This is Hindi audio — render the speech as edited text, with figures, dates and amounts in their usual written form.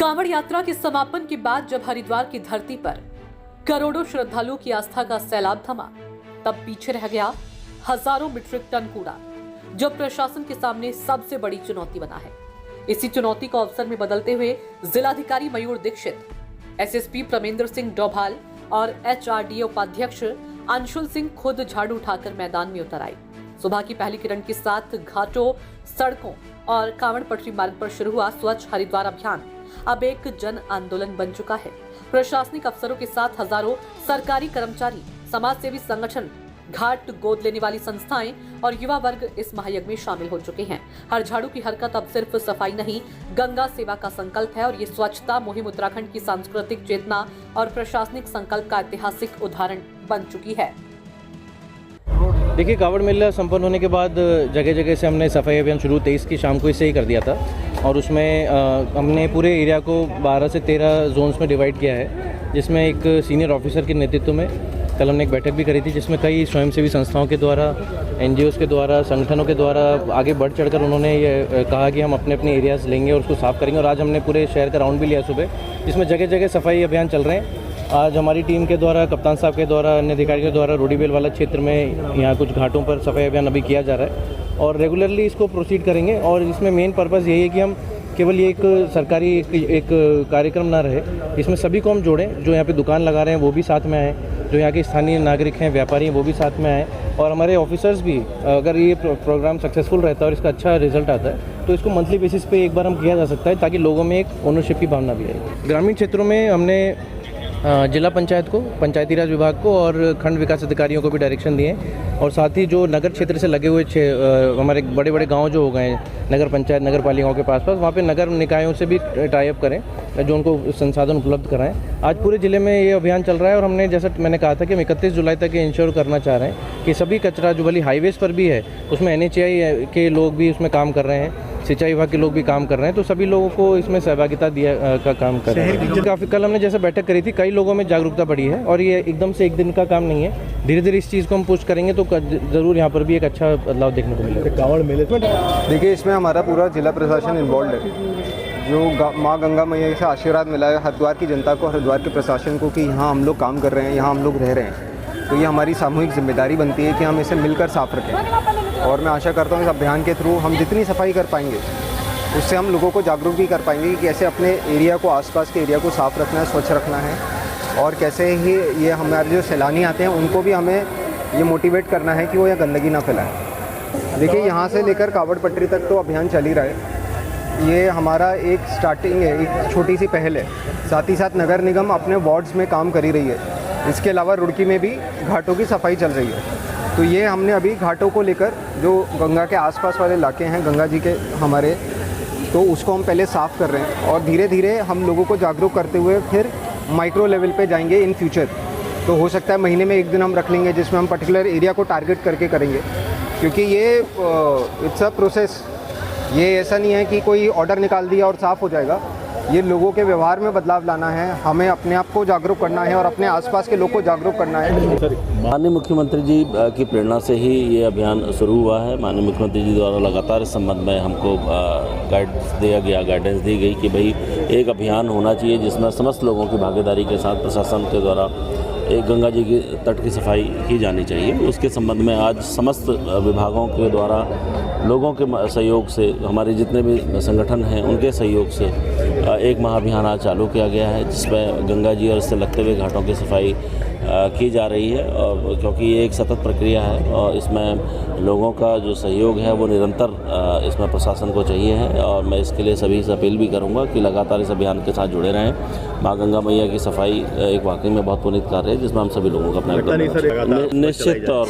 कांवड़ यात्रा के समापन के बाद जब हरिद्वार की धरती पर करोड़ों श्रद्धालुओं की आस्था का सैलाब थमा, तब पीछे रह गया हजारों मीट्रिक टन कूड़ा, जो प्रशासन के सामने सबसे बड़ी चुनौती बना है। इसी चुनौती को अवसर में बदलते हुए जिलाधिकारी मयूर दीक्षित, एसएसपी प्रमेंद्र सिंह डोभाल और एचआरडीए उपाध्यक्ष अंशुल सिंह खुद झाड़ू उठाकर मैदान में उतर आए। सुबह की पहली किरण के साथ घाटों, सड़कों और कांवड़ पटरी मार्ग पर शुरू हुआ स्वच्छ हरिद्वार अभियान अब एक जन आंदोलन बन चुका है। प्रशासनिक अफसरों के साथ हजारों सरकारी कर्मचारी, समाज सेवी संगठन, घाट गोद लेने वाली संस्थाएं और युवा वर्ग इस महायज्ञ में शामिल हो चुके हैं। हर झाड़ू की हरकत अब सिर्फ सफाई नहीं, गंगा सेवा का संकल्प है और ये स्वच्छता मुहिम उत्तराखंड की सांस्कृतिक चेतना और प्रशासनिक संकल्प का ऐतिहासिक उदाहरण बन चुकी है। देखिए, कांवड़ मेला संपन्न होने के बाद जगह जगह से हमने सफाई अभियान शुरू 23 की शाम को इससे ही कर दिया था और उसमें हमने पूरे एरिया को 12 से 13 जोन्स में डिवाइड किया है, जिसमें एक सीनियर ऑफिसर के नेतृत्व में कल हमने एक बैठक भी करी थी, जिसमें कई स्वयंसेवी संस्थाओं के द्वारा, एनजीओज़ के द्वारा, संगठनों के द्वारा आगे बढ़ चढ़कर उन्होंने ये कहा कि हम अपने अपने एरियाज़ लेंगे और उसको साफ़ करेंगे। और आज हमने पूरे शहर का राउंड भी लिया सुबह, जिसमें जगह जगह सफाई अभियान चल रहे हैं। आज हमारी टीम के द्वारा, कप्तान साहब के द्वारा, अन्य अधिकारियों के द्वारा रोडीबेल वाला क्षेत्र में यहाँ कुछ घाटों पर सफाई अभियान अभी किया जा रहा है और रेगुलरली इसको प्रोसीड करेंगे। और इसमें मेन पर्पज़ यही है कि हम केवल ये एक सरकारी एक कार्यक्रम ना रहे, इसमें सभी को हम जोड़ें। जो यहाँ पे दुकान लगा रहे हैं वो भी साथ में आएँ, जो यहाँ के स्थानीय नागरिक हैं, व्यापारी हैं, वो भी साथ में आएँ और हमारे ऑफिसर्स भी। अगर ये प्रोग्राम सक्सेसफुल रहता है और इसका अच्छा रिजल्ट आता है तो इसको मंथली बेसिस पे एक बार हम किया जा सकता है, ताकि लोगों में एक ओनरशिप की भावना भी आए। ग्रामीण क्षेत्रों में हमने जिला पंचायत को, पंचायती राज विभाग को और खंड विकास अधिकारियों को भी डायरेक्शन दिए और साथ ही जो नगर क्षेत्र से लगे हुए हमारे बड़े बड़े गांव जो हो गए हैं, नगर पंचायत, नगर पालिकाओं के पास वहाँ पे नगर निकायों से भी टाई अप करें, जो उनको संसाधन उपलब्ध कराएं। आज पूरे ज़िले में ये अभियान चल रहा है और हमने, जैसा मैंने कहा था, कि हम 31 जुलाई तक ये इंश्योर करना चाह रहे हैं कि सभी कचरा जो वाली हाईवेज़ पर भी है उसमें NHAI के लोग भी उसमें काम कर रहे हैं, सिंचाई विभाग के लोग भी काम कर रहे हैं, तो सभी लोगों को इसमें सहभागिता दिया का काम कर रहे हैं। काफ़ी कल हमने जैसे बैठक करी थी, कई लोगों में जागरूकता बढ़ी है और ये एकदम से एक दिन का काम नहीं है। धीरे धीरे इस चीज़ को हम पुश करेंगे तो ज़रूर यहाँ पर भी एक अच्छा बदलाव देखने को मिलेगा। कांवड़ मेले देखिए, इसमें हमारा पूरा जिला प्रशासन इन्वॉल्व है। जो माँ गंगा मैया से आशीर्वाद मिला है हरिद्वार की जनता को, हरिद्वार के प्रशासन को, कि यहाँ हम लोग काम कर रहे हैं, यहाँ हम लोग रह रहे हैं, तो ये हमारी सामूहिक जिम्मेदारी बनती है कि हम इसे मिलकर साफ रखें। और मैं आशा करता हूँ इस अभियान के थ्रू हम जितनी सफाई कर पाएंगे उससे हम लोगों को जागरूक भी कर पाएंगे कि कैसे अपने एरिया को, आसपास के एरिया को साफ़ रखना है, स्वच्छ रखना है और कैसे ही ये हमारे जो सैलानी आते हैं उनको भी हमें ये मोटिवेट करना है कि वो यहाँ गंदगी ना फैलाएं। देखिए, यहाँ से लेकर कावड़ पटरी तक तो अभियान चल ही रहा है। ये हमारा एक स्टार्टिंग है, एक छोटी सी पहल है। साथ ही साथ नगर निगम अपने वार्ड्स में काम कर ही रही है। इसके अलावा रुड़की में भी घाटों की सफाई चल रही है। तो ये हमने अभी घाटों को लेकर, जो गंगा के आसपास वाले इलाके हैं, गंगा जी के हमारे, तो उसको हम पहले साफ़ कर रहे हैं और धीरे धीरे हम लोगों को जागरूक करते हुए फिर माइक्रो लेवल पे जाएंगे इन फ्यूचर। तो हो सकता है महीने में एक दिन हम रख लेंगे जिसमें हम पर्टिकुलर एरिया को टारगेट करके करेंगे, क्योंकि ये इट्स अ प्रोसेस। ये ऐसा नहीं है कि कोई ऑर्डर निकाल दिया और साफ़ हो जाएगा। ये लोगों के व्यवहार में बदलाव लाना है, हमें अपने आप को जागरूक करना है और अपने आसपास के लोग को जागरूक करना है। माननीय मुख्यमंत्री जी की प्रेरणा से ही ये अभियान शुरू हुआ है। माननीय मुख्यमंत्री जी द्वारा लगातार इस संबंध में हमको गाइडेंस दी गई कि भाई एक अभियान होना चाहिए जिसमें समस्त लोगों की भागीदारी के साथ प्रशासन के द्वारा एक गंगा जी की तट की सफाई की जानी चाहिए। उसके संबंध में आज समस्त विभागों के द्वारा लोगों के सहयोग से, हमारे जितने भी संगठन हैं उनके सहयोग से एक महाअभियान आज चालू किया गया है, जिसमें गंगा जी और इससे लगते हुए घाटों की सफाई की जा रही है। और क्योंकि ये एक सतत प्रक्रिया है और इसमें लोगों का जो सहयोग है वो निरंतर इसमें प्रशासन को चाहिए है और मैं इसके लिए सभी से अपील भी करूंगा कि लगातार इस अभियान के साथ जुड़े रहें। माँ गंगा मैया की सफाई एक वाकई में बहुत पुनीत कार्य है, जिसमें हम सभी लोगों का अपना निश्चित तौर